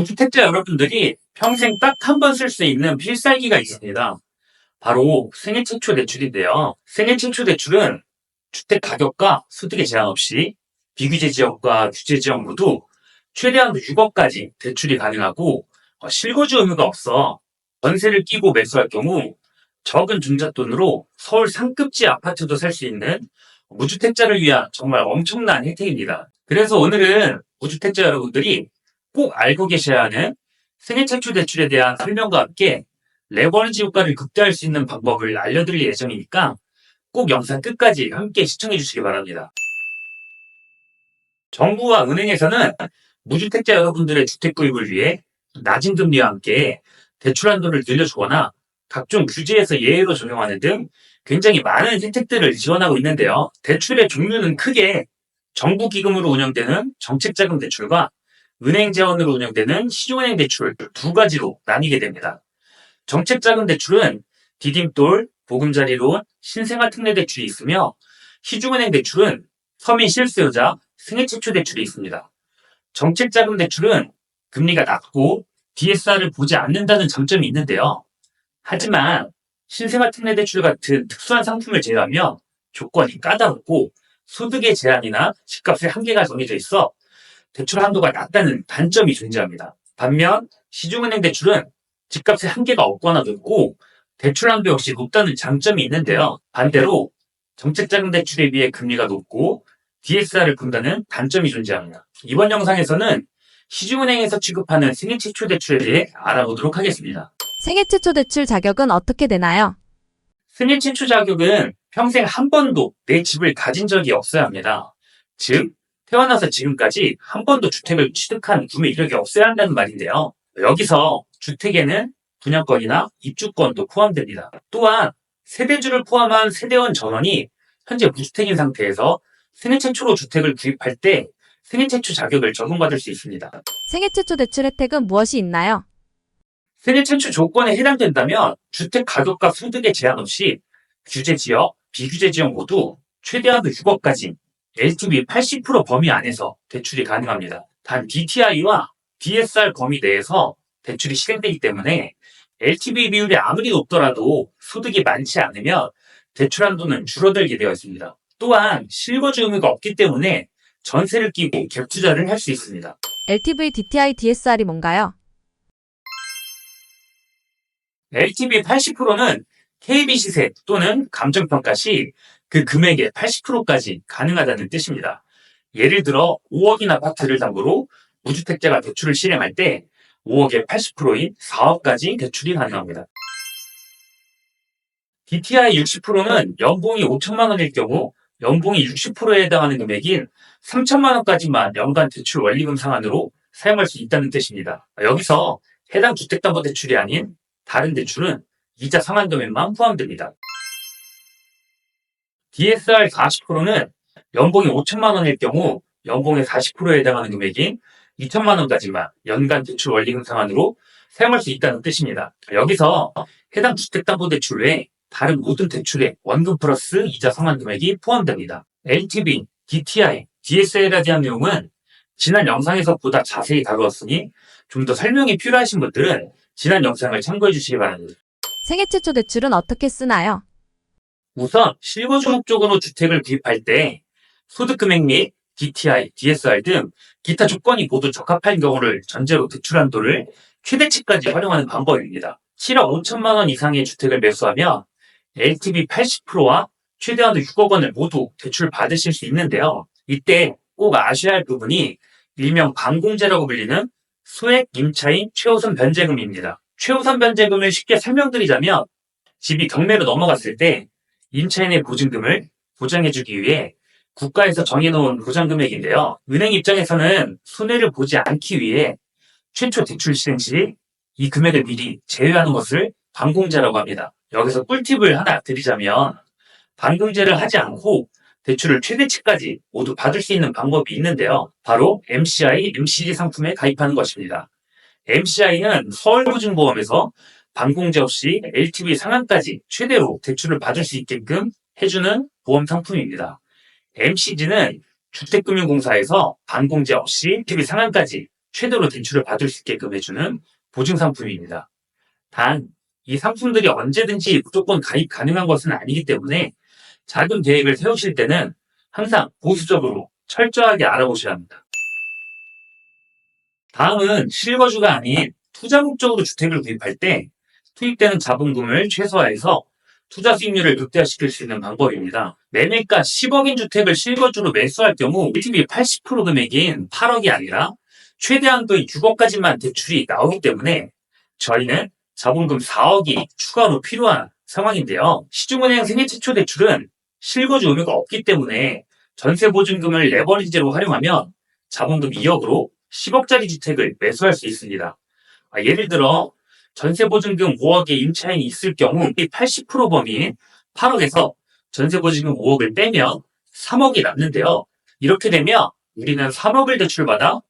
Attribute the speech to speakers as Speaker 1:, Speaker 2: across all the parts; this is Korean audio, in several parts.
Speaker 1: 무주택자 여러분들이 평생 딱 한 번 쓸 수 있는 필살기가 있습니다. 바로 생애 최초 대출인데요. 생애 최초 대출은 주택 가격과 소득의 제한 없이 비규제 지역과 규제 지역 모두 최대한 6억까지 대출이 가능하고 실거주 의무가 없어 전세를 끼고 매수할 경우 적은 중잣돈으로 서울 상급지 아파트도 살 수 있는 무주택자를 위한 정말 엄청난 혜택입니다. 그래서 오늘은 무주택자 여러분들이 꼭 알고 계셔야 하는 생애 최초 대출에 대한 설명과 함께 레버리지 효과를 극대화할 수 있는 방법을 알려드릴 예정이니까 꼭 영상 끝까지 함께 시청해 주시기 바랍니다. 정부와 은행에서는 무주택자 여러분들의 주택 구입을 위해 낮은 금리와 함께 대출 한도를 늘려주거나 각종 규제에서 예외로 적용하는 등 굉장히 많은 혜택들을 지원하고 있는데요. 대출의 종류는 크게 정부 기금으로 운영되는 정책자금 대출과 은행 재원으로 운영되는 시중은행 대출 두 가지로 나뉘게 됩니다. 정책자금 대출은 디딤돌, 보금자리론, 신생아 특례 대출이 있으며 시중은행 대출은 서민 실수요자, 생애 최초 대출이 있습니다. 정책자금 대출은 금리가 낮고 DSR을 보지 않는다는 장점이 있는데요. 하지만 신생아 특례 대출 같은 특수한 상품을 제외하면 조건이 까다롭고 소득의 제한이나 집값의 한계가 정해져 있어 대출 한도가 낮다는 단점이 존재합니다. 반면 시중은행 대출은 집값의 한계가 없거나 높고 대출 한도 역시 높다는 장점이 있는데요. 반대로 정책자금 대출에 비해 금리가 높고 DSR을 본다는 단점이 존재합니다. 이번 영상에서는 시중은행에서 취급하는 생애 최초 대출에 대해 알아보도록 하겠습니다.
Speaker 2: 생애 최초 대출 자격은 어떻게 되나요?
Speaker 1: 생애 최초 자격은 평생 한 번도 내 집을 가진 적이 없어야 합니다. 즉, 태어나서 지금까지 한 번도 주택을 취득한 구매 이력이 없어야 한다는 말인데요. 여기서 주택에는 분양권이나 입주권도 포함됩니다. 또한 세대주를 포함한 세대원 전원이 현재 무주택인 상태에서 생애 최초로 주택을 구입할 때 생애 최초 자격을 적용받을 수 있습니다.
Speaker 2: 생애 최초 대출 혜택은 무엇이 있나요?
Speaker 1: 생애 최초 조건에 해당된다면 주택 가격과 소득에 제한 없이 규제 지역, 비규제 지역 모두 최대한 6억까지 LTV 80% 범위 안에서 대출이 가능합니다. 단 DTI와 DSR 범위 내에서 대출이 실행되기 때문에 LTV 비율이 아무리 높더라도 소득이 많지 않으면 대출 한도는 줄어들게 되어 있습니다. 또한 실거주 의무가 없기 때문에 전세를 끼고 갭 투자를 할 수 있습니다.
Speaker 2: LTV, DTI, DSR이 뭔가요?
Speaker 1: LTV 80%는 KB 시세 또는 감정평가 시 그 금액의 80%까지 가능하다는 뜻입니다. 예를 들어 5억인 아파트를 담보로 무주택자가 대출을 실행할 때 5억의 80%인 4억까지 대출이 가능합니다. DTI 60%는 연봉이 5천만 원일 경우 연봉이 60%에 해당하는 금액인 3천만 원까지만 연간 대출 원리금 상환으로 사용할 수 있다는 뜻입니다. 여기서 해당 주택담보대출이 아닌 다른 대출은 이자 상환 금액만 포함됩니다. DSR 40%는 연봉이 5천만 원일 경우 연봉의 40%에 해당하는 금액인 2천만 원까지만 연간 대출 원리금 상환으로 사용할 수 있다는 뜻입니다. 여기서 해당 주택담보대출 외에 다른 모든 대출에 원금 플러스 이자 상환 금액이 포함됩니다. LTV, DTI, DSR에 대한 내용은 지난 영상에서 보다 자세히 다루었으니 좀 더 설명이 필요하신 분들은 지난 영상을 참고해 주시기 바랍니다.
Speaker 2: 생애 최초 대출은 어떻게 쓰나요?
Speaker 1: 우선 실거주 목적으로 주택을 구입할 때 소득 금액 및 DTI, DSR 등 기타 조건이 모두 적합한 경우를 전제로 대출 한도를 최대치까지 활용하는 방법입니다. 7억 5천만 원 이상의 주택을 매수하면 LTV 80%와 최대한도 6억 원을 모두 대출 받으실 수 있는데요. 이때 꼭 아셔야 할 부분이 일명 반공제라고 불리는 소액 임차인 최우선 변제금입니다. 최우선 변제금을 쉽게 설명드리자면 집이 경매로 넘어갔을 때 임차인의 보증금을 보장해주기 위해 국가에서 정해놓은 보장금액인데요. 은행 입장에서는 손해를 보지 않기 위해 최초 대출 실행 시 이 금액을 미리 제외하는 것을 반공제라고 합니다. 여기서 꿀팁을 하나 드리자면 반공제를 하지 않고 대출을 최대치까지 모두 받을 수 있는 방법이 있는데요. 바로 MCI, MCG 상품에 가입하는 것입니다. MCI는 서울보증보험에서 반공제 없이 LTV 상한까지 최대로 대출을 받을 수 있게끔 해주는 보험 상품입니다. MCG는 주택금융공사에서 반공제 없이 LTV 상한까지 최대로 대출을 받을 수 있게끔 해주는 보증 상품입니다. 단, 이 상품들이 언제든지 무조건 가입 가능한 것은 아니기 때문에 자금 계획을 세우실 때는 항상 보수적으로 철저하게 알아보셔야 합니다. 다음은 실거주가 아닌 투자 목적으로 주택을 구입할 때 투입되는 자본금을 최소화해서 투자 수익률을 극대화시킬 수 있는 방법입니다. 매매가 10억인 주택을 실거주로 매수할 경우 LTV 80% 금액인 8억이 아니라 최대한도인 6억까지만 대출이 나오기 때문에 저희는 자본금 4억이 추가로 필요한 상황인데요. 시중은행 생애 최초 대출은 실거주 의무가 없기 때문에 전세보증금을 레버리지로 활용하면 자본금 2억으로 10억짜리 주택을 매수할 수 있습니다. 예를 들어 전세보증금 5억의 임차인이 있을 경우 80% 범위인 8억에서 전세보증금 5억을 빼면 3억이 남는데요. 이렇게 되면 우리는 3억을 대출받아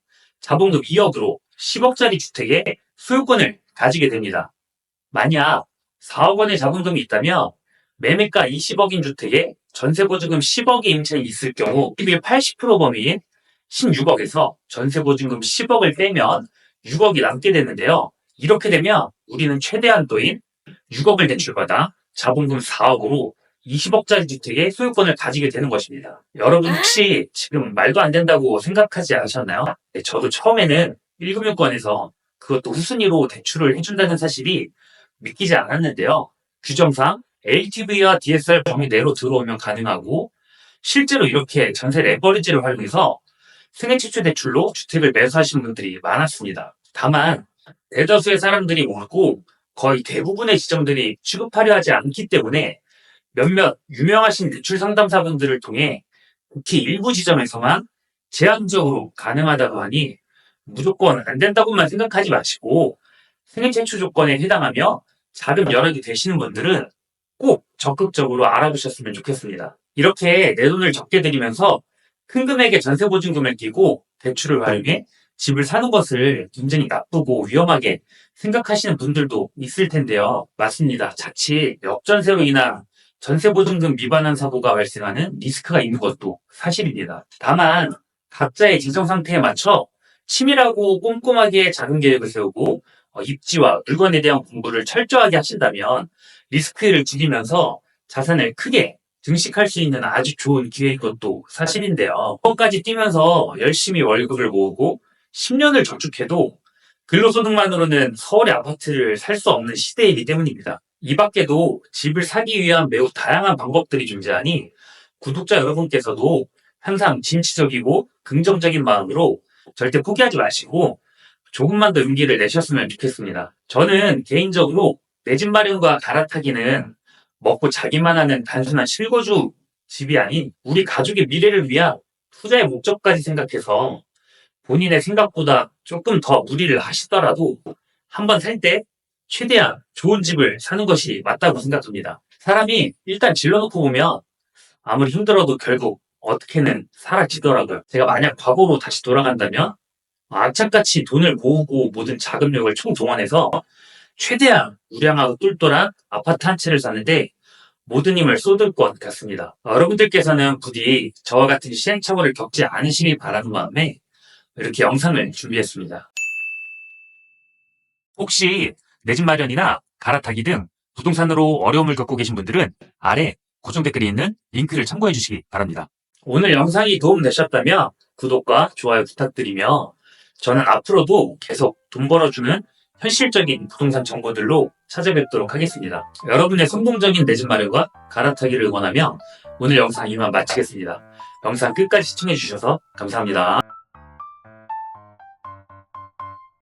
Speaker 1: 자본금 2억으로 10억짜리 주택의 소유권을 가지게 됩니다. 만약 4억 원의 자본금이 있다면 매매가 20억인 주택에 전세보증금 10억의 임차인이 있을 경우 80% 범위인 16억에서 전세보증금 10억을 빼면 6억이 남게 되는데요. 이렇게 되면 우리는 최대한도인 6억을 대출받아 자본금 4억으로 20억짜리 주택의 소유권을 가지게 되는 것입니다. 여러분 혹시 지금 말도 안 된다고 생각하지 않으셨나요? 네, 저도 처음에는 1금융권에서 그것도 후순위로 대출을 해준다는 사실이 믿기지 않았는데요. 규정상 LTV와 DSR 범위 내로 들어오면 가능하고 실제로 이렇게 전세 레버리지를 활용해서 생애 최초 대출로 주택을 매수하시는 분들이 많았습니다. 다만 대다수의 사람들이 모르고 거의 대부분의 지점들이 취급하려 하지 않기 때문에 몇몇 유명하신 대출 상담사분들을 통해 특히 일부 지점에서만 제한적으로 가능하다고 하니 무조건 안 된다고만 생각하지 마시고 생애 최초 조건에 해당하며 자금 여력이 되시는 분들은 꼭 적극적으로 알아보셨으면 좋겠습니다. 이렇게 내 돈을 적게 들이면서 큰 금액의 전세보증금을 끼고 대출을 활용해 집을 사는 것을 굉장히 나쁘고 위험하게 생각하시는 분들도 있을 텐데요. 맞습니다. 자칫 역전세로 인한 전세보증금 미반환 사고가 발생하는 리스크가 있는 것도 사실입니다. 다만 각자의 재정 상태에 맞춰 치밀하고 꼼꼼하게 자금 계획을 세우고 입지와 물건에 대한 공부를 철저하게 하신다면 리스크를 줄이면서 자산을 크게 증식할 수 있는 아주 좋은 기회인 것도 사실인데요. 그것까지 뛰면서 열심히 월급을 모으고 10년을 저축해도 근로소득만으로는 서울의 아파트를 살 수 없는 시대이기 때문입니다. 이 밖에도 집을 사기 위한 매우 다양한 방법들이 존재하니 구독자 여러분께서도 항상 진취적이고 긍정적인 마음으로 절대 포기하지 마시고 조금만 더 용기를 내셨으면 좋겠습니다. 저는 개인적으로 내 집 마련과 갈아타기는 먹고 자기만 하는 단순한 실거주 집이 아닌 우리 가족의 미래를 위한 투자의 목적까지 생각해서 본인의 생각보다 조금 더 무리를 하시더라도 한번 살 때 최대한 좋은 집을 사는 것이 맞다고 생각합니다. 사람이 일단 질러놓고 보면 아무리 힘들어도 결국 어떻게는 사라지더라고요. 제가 만약 과거로 다시 돌아간다면 악착같이 돈을 모으고 모든 자금력을 총동원해서 최대한 우량하고 똘똘한 아파트 한 채를 사는데 모든 힘을 쏟을 것 같습니다. 여러분들께서는 부디 저와 같은 시행착오를 겪지 않으시길 바라는 마음에 이렇게 영상을 준비했습니다. 혹시 내 집 마련이나 갈아타기 등 부동산으로 어려움을 겪고 계신 분들은 아래 고정 댓글에 있는 링크를 참고해 주시기 바랍니다. 오늘 영상이 도움되셨다면 구독과 좋아요 부탁드리며 저는 앞으로도 계속 돈 벌어주는 현실적인 부동산 정보들로 찾아뵙도록 하겠습니다. 여러분의 성공적인 내 집 마련과 갈아타기를 응원하며 오늘 영상 이만 마치겠습니다. 영상 끝까지 시청해 주셔서 감사합니다.